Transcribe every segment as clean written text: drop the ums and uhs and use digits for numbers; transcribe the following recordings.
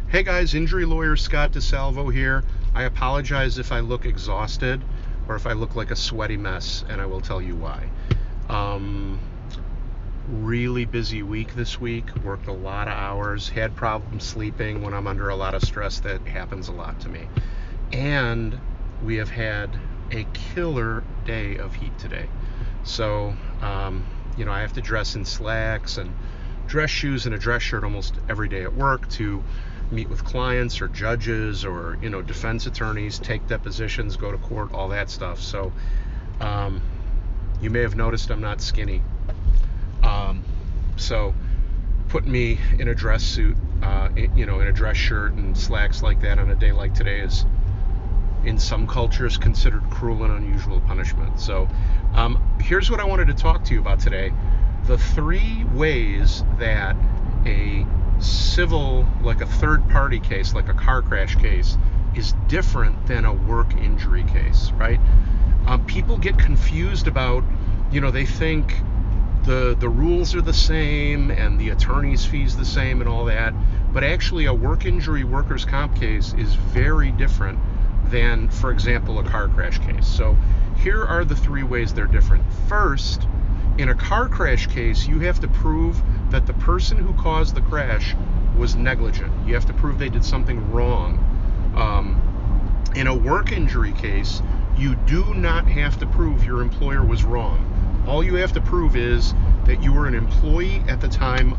Hey guys, injury lawyer Scott DeSalvo here. I apologize if I look exhausted or if I look like a sweaty mess, and I will tell you why. Really busy week this week, worked a lot of hours, had problems sleeping. When I'm under a lot of stress, that happens a lot to me. And we have had a killer day of heat today. So, I have to dress in slacks and dress shoes and a dress shirt almost every day at work to meet with clients or judges or defense attorneys, take depositions, go to court, all that stuff. So you may have noticed I'm not skinny. So putting me in a dress suit, in a dress shirt and slacks like that on a day like today is, in some cultures, considered cruel and unusual punishment. So here's what I wanted to talk to you about today. The 3 ways that a civil, like a third-party case, like a car crash case, is different than a work injury case, right? People get confused about, they think the rules are the same and the attorney's fees the same and all that, but actually a work injury workers' comp case is very different than, for example, a car crash case. So here are the 3 ways they're different. First, in a car crash case, you have to prove that the person who caused the crash was negligent. You have to prove they did something wrong. In a work injury case, you do not have to prove your employer was wrong. All you have to prove is that you were an employee at the time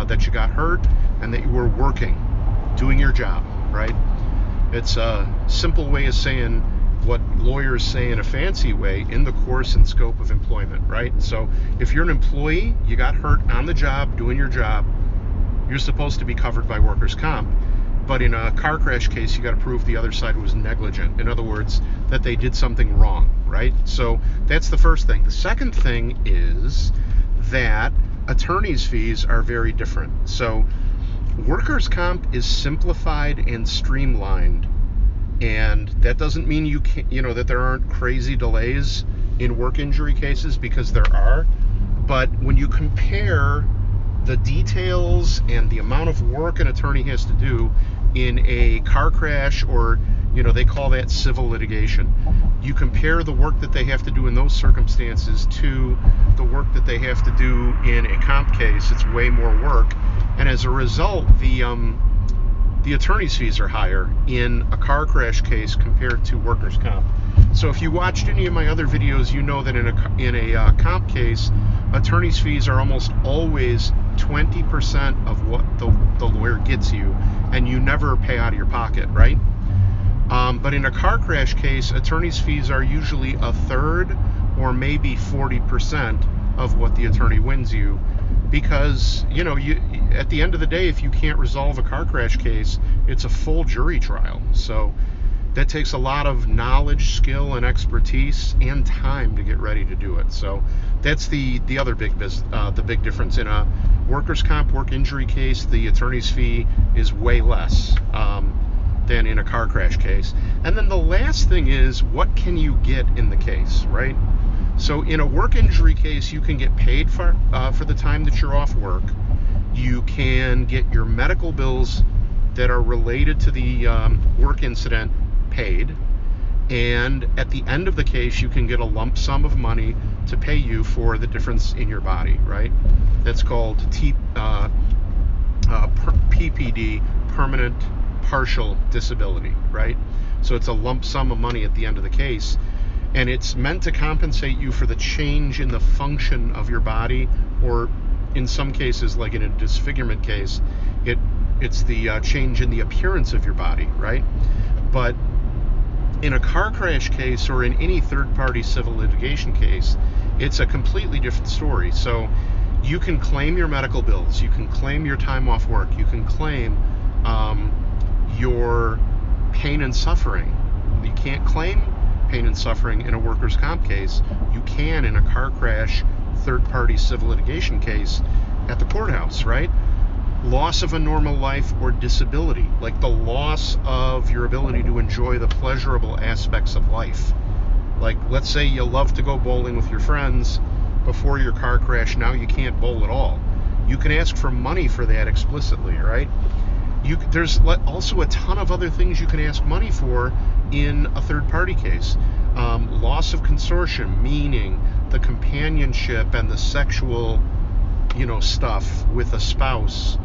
that you got hurt and that you were working, doing your job, right? It's a simple way of saying what lawyers say in a fancy way: in the course and scope of employment, right? So if you're an employee, you got hurt on the job, doing your job, you're supposed to be covered by workers' comp. But in a car crash case, you got to prove the other side was negligent. In other words, that they did something wrong, right? So that's the first thing. The second thing is that attorney's fees are very different. So workers' comp is simplified and streamlined, and that doesn't mean you can't, that there aren't crazy delays in work injury cases, because there are. But when you compare the details and the amount of work an attorney has to do in a car crash, or they call that civil litigation, you compare the work that they have to do in those circumstances to the work that they have to do in a comp case, it's way more work. And as a result, the attorney's fees are higher in a car crash case compared to workers' comp. So if you watched any of my other videos, you know that in a comp case, attorney's fees are almost always 20% of what the lawyer gets you, and you never pay out of your pocket, right? But in a car crash case, attorney's fees are usually a third or maybe 40% of what the attorney wins you, because at the end of the day, if you can't resolve a car crash case, it's a full jury trial. So that takes a lot of knowledge, skill, and expertise and time to get ready to do it. So that's the other big difference. In a workers' comp work injury case, the attorney's fee is way less than in a car crash case. And then the last thing is, what can you get in the case, right? So in a work injury case, you can get paid for the time that you're off work. You can get your medical bills that are related to the work incident paid. And at the end of the case, you can get a lump sum of money to pay you for the difference in your body, right? That's called PPD, permanent partial disability, right? So it's a lump sum of money at the end of the case. And it's meant to compensate you for the change in the function of your body, or in some cases, like in a disfigurement case, it's the change in the appearance of your body, right? But in a car crash case, or in any third-party civil litigation case, it's a completely different story. So you can claim your medical bills, you can claim your time off work, you can claim your pain and suffering. You can't claim pain and suffering in a workers' comp case. You can in a car crash third-party civil litigation case at the courthouse, right? Loss of a normal life or disability, like the loss of your ability to enjoy the pleasurable aspects of life. Like, let's say you love to go bowling with your friends before your car crash, now you can't bowl at all. You can ask for money for that explicitly, right? There's also a ton of other things you can ask money for in a third-party case. Loss of consortium, meaning the companionship and the sexual, stuff with a spouse.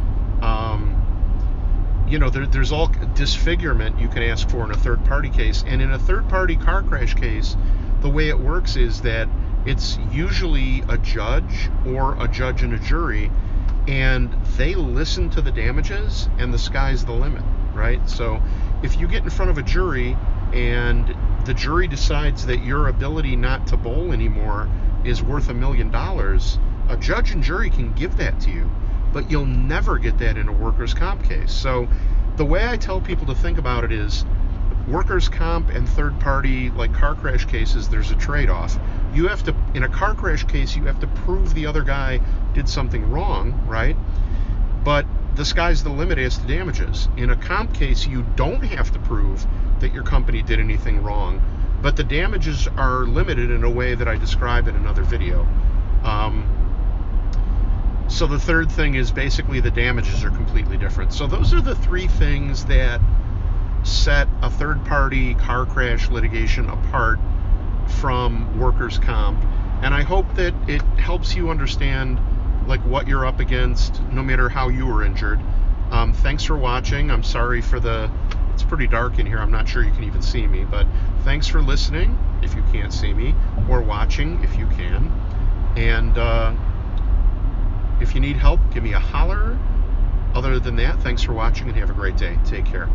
There's all disfigurement you can ask for in a third-party case. And in a third-party car crash case, the way it works is that it's usually a judge or a judge and a jury, and they listen to the damages, and the sky's the limit, right? So if you get in front of a jury and the jury decides that your ability not to bowl anymore is worth $1 million, a judge and jury can give that to you, but you'll never get that in a workers' comp case. So the way I tell people to think about it is workers' comp and third-party, like car crash cases, there's a trade-off. You have to, in a car crash case, you have to prove the other guy did something wrong, right? But the sky's the limit as to damages. In a comp case, you don't have to prove that your company did anything wrong, but the damages are limited in a way that I describe in another video. So the third thing is basically the damages are completely different. So those are the three things that set a third-party car crash litigation apart from workers' comp. And I hope that it helps you understand like what you're up against, no matter how you were injured. Thanks for watching. I'm sorry for it's pretty dark in here. I'm not sure you can even see me, but thanks for listening if you can't see me, or watching if you can. And if you need help, give me a holler. Other than that, thanks for watching and have a great day. Take care.